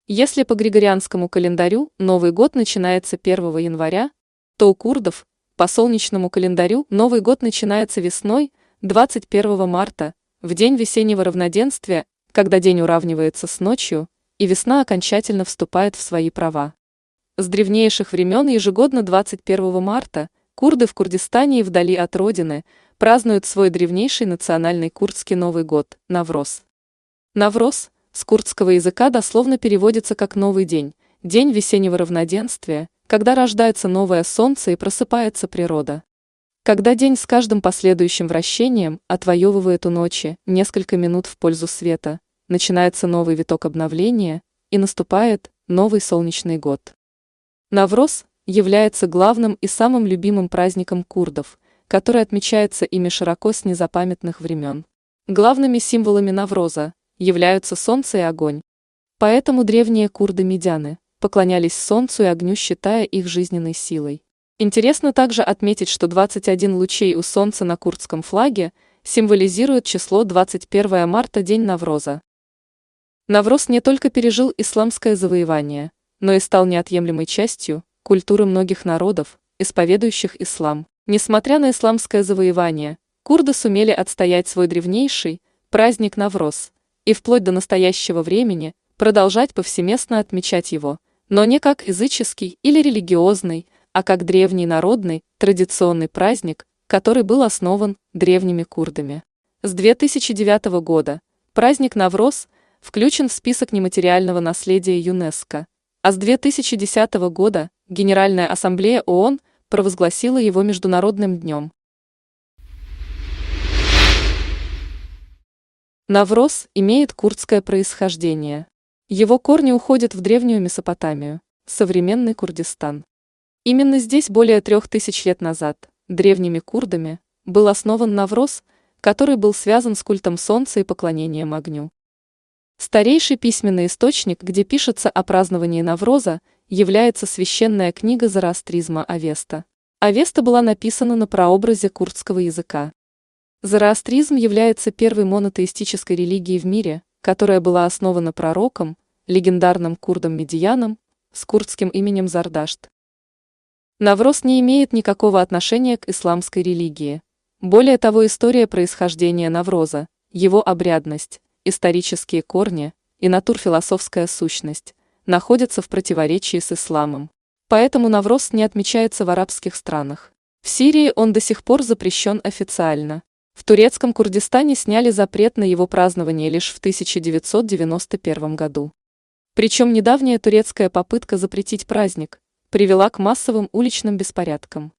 Если по григорианскому календарю Новый год начинается 1 января, то у курдов по солнечному календарю Новый год начинается весной, 21 марта, в день весеннего равноденствия, когда день уравнивается с ночью, и весна окончательно вступает в свои права. С древнейших времен ежегодно 21 марта курды в Курдистане и вдали от родины празднуют свой древнейший национальный курдский Новый год – Навроз. Навроз с курдского языка дословно переводится как «новый день», день весеннего равноденствия, когда рождается новое солнце и просыпается природа. Когда день с каждым последующим вращением отвоевывает у ночи несколько минут в пользу света, начинается новый виток обновления и наступает новый солнечный год. Навроз является главным и самым любимым праздником курдов, который отмечается ими широко с незапамятных времен. Главными символами Навроза являются солнце и огонь. Поэтому древние курды-медяны поклонялись солнцу и огню, считая их жизненной силой. Интересно также отметить, что 21 лучей у солнца на курдском флаге символизирует число 21 марта, день Навроза. Навроз не только пережил исламское завоевание, но и стал неотъемлемой частью культуры многих народов, исповедующих ислам. Несмотря на исламское завоевание, курды сумели отстоять свой древнейший праздник Навроз и вплоть до настоящего времени продолжать повсеместно отмечать его, но не как языческий или религиозный, а как древний народный, традиционный праздник, который был основан древними курдами. С 2009 года праздник Навроз включен в список нематериального наследия ЮНЕСКО, а с 2010 года Генеральная ассамблея ООН провозгласила его Международным днем. Навроз имеет курдское происхождение. Его корни уходят в древнюю Месопотамию, современный Курдистан. Именно здесь более 3000 лет назад древними курдами был основан Навроз, который был связан с культом солнца и поклонением огню. Старейший письменный источник, где пишется о праздновании Навроза, является священная книга зороастризма Авеста. Авеста была написана на прообразе курдского языка. Зороастризм является первой монотеистической религией в мире, которая была основана пророком, легендарным курдом-медияном, с курдским именем Зардашт. Навроз не имеет никакого отношения к исламской религии. Более того, история происхождения Навроза, его обрядность, исторические корни и натурфилософская сущность находятся в противоречии с исламом. Поэтому Навроз не отмечается в арабских странах. В Сирии он до сих пор запрещен официально. В турецком Курдистане сняли запрет на его празднование лишь в 1991 году. Причем недавняя турецкая попытка запретить праздник привела к массовым уличным беспорядкам.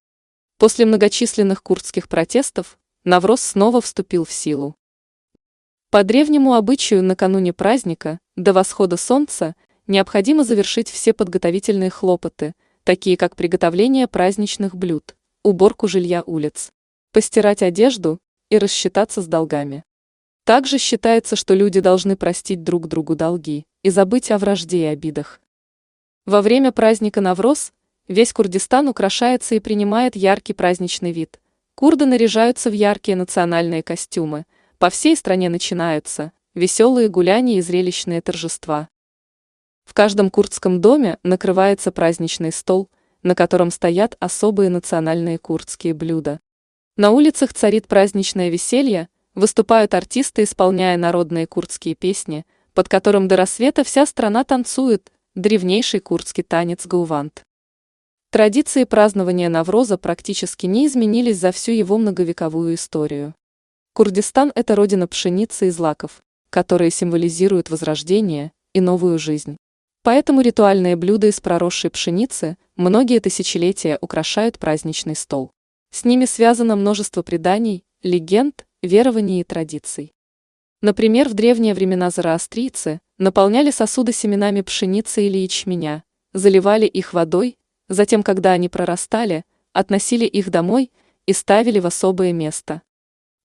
После многочисленных курдских протестов Навроз снова вступил в силу. По древнему обычаю накануне праздника, до восхода солнца, необходимо завершить все подготовительные хлопоты, такие как приготовление праздничных блюд, уборку жилья улиц, постирать одежду и рассчитаться с долгами. Также считается, что люди должны простить друг другу долги и забыть о вражде и обидах. Во время праздника Навроз весь Курдистан украшается и принимает яркий праздничный вид. Курды наряжаются в яркие национальные костюмы, по всей стране начинаются веселые гуляния и зрелищные торжества. В каждом курдском доме накрывается праздничный стол, на котором стоят особые национальные курдские блюда. На улицах царит праздничное веселье, выступают артисты, исполняя народные курдские песни, под которым до рассвета вся страна танцует древнейший курдский танец гаувант. Традиции празднования Навроза практически не изменились за всю его многовековую историю. Курдистан – это родина пшеницы и злаков, которые символизируют возрождение и новую жизнь. Поэтому ритуальные блюда из проросшей пшеницы многие тысячелетия украшают праздничный стол. С ними связано множество преданий, легенд, верований и традиций. Например, в древние времена зороастрийцы наполняли сосуды семенами пшеницы или ячменя, заливали их водой, затем, когда они прорастали, относили их домой и ставили в особое место.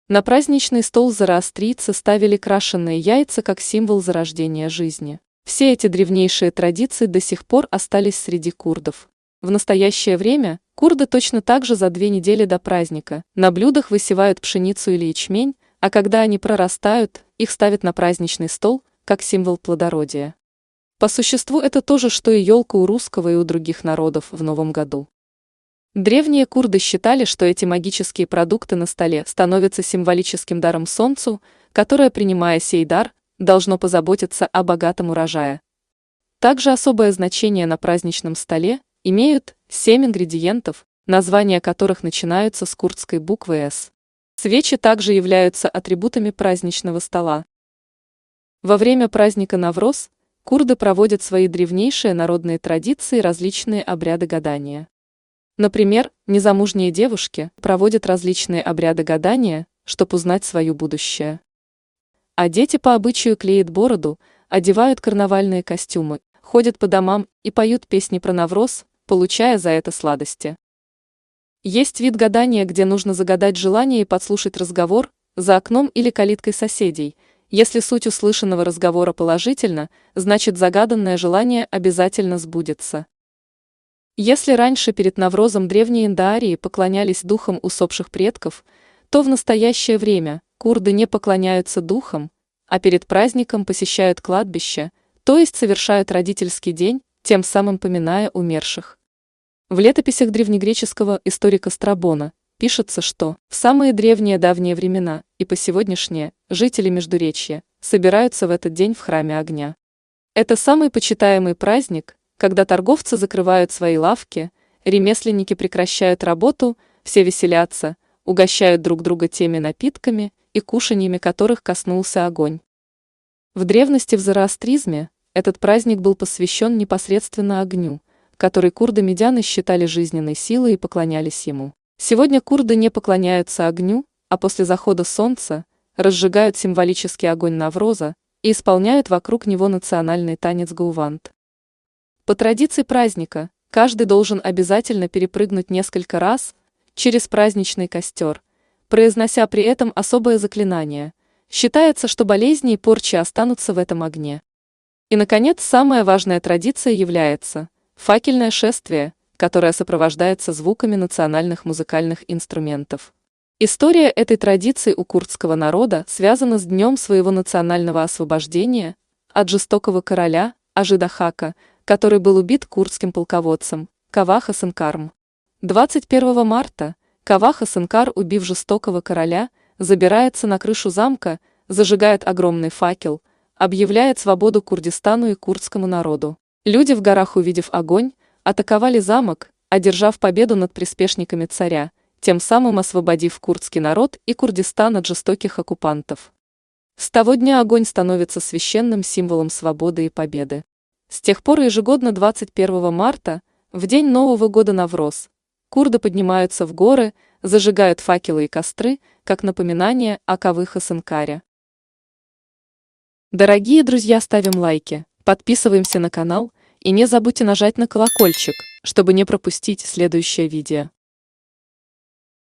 На праздничный стол зороастрийцы ставили крашеные яйца как символ зарождения жизни. Все эти древнейшие традиции до сих пор остались среди курдов. В настоящее время курды точно так же за 2 недели до праздника на блюдах высевают пшеницу или ячмень, а когда они прорастают, их ставят на праздничный стол, как символ плодородия. По существу это то же, что и елка у русского и у других народов в Новом году. Древние курды считали, что эти магические продукты на столе становятся символическим даром солнцу, которое, принимая сей дар, должно позаботиться о богатом урожае. Также особое значение на праздничном столе имеют 7 ингредиентов, названия которых начинаются с курдской буквы «С». Свечи также являются атрибутами праздничного стола. Во время праздника Навроз курды проводят свои древнейшие народные традиции и различные обряды гадания. Например, незамужние девушки проводят различные обряды гадания, чтобы узнать свое будущее. А дети по обычаю клеят бороду, одевают карнавальные костюмы, ходят по домам и поют песни про Навроз, получая за это сладости. Есть вид гадания, где нужно загадать желание и подслушать разговор за окном или калиткой соседей. Если суть услышанного разговора положительна, значит загаданное желание обязательно сбудется. Если раньше перед Наврозом древние индоарии поклонялись духам усопших предков, то в настоящее время курды не поклоняются духам, а перед праздником посещают кладбище, то есть совершают родительский день, тем самым поминая умерших. В летописях древнегреческого историка Страбона пишется, что в самые древние давние времена и по сегодняшние жители Междуречья собираются в этот день в храме огня. Это самый почитаемый праздник, когда торговцы закрывают свои лавки, ремесленники прекращают работу, все веселятся, угощают друг друга теми напитками и кушаньями, которых коснулся огонь. В древности в зороастризме этот праздник был посвящен непосредственно огню, который курды-медяны считали жизненной силой и поклонялись ему. Сегодня курды не поклоняются огню, а после захода солнца разжигают символический огонь Навроза и исполняют вокруг него национальный танец гаувант. По традиции праздника, каждый должен обязательно перепрыгнуть несколько раз через праздничный костер, произнося при этом особое заклинание. Считается, что болезни и порчи останутся в этом огне. И, наконец, самая важная традиция является факельное шествие, которое сопровождается звуками национальных музыкальных инструментов. История этой традиции у курдского народа связана с днем своего национального освобождения от жестокого короля Ажида-Хака, который был убит курдским полководцем Каваха-Сынкаром. 21 марта Каваха-Сынкар, убив жестокого короля, забирается на крышу замка, зажигает огромный факел, объявляет свободу Курдистану и курдскому народу. Люди в горах, увидев огонь, атаковали замок, одержав победу над приспешниками царя, тем самым освободив курдский народ и Курдистан от жестоких оккупантов. С того дня огонь становится священным символом свободы и победы. С тех пор ежегодно 21 марта, в день Нового года Навроз, курды поднимаются в горы, зажигают факелы и костры, как напоминание о Каваха-Сынкаре. Дорогие друзья, ставим лайки, подписываемся на канал и не забудьте нажать на колокольчик, чтобы не пропустить следующее видео.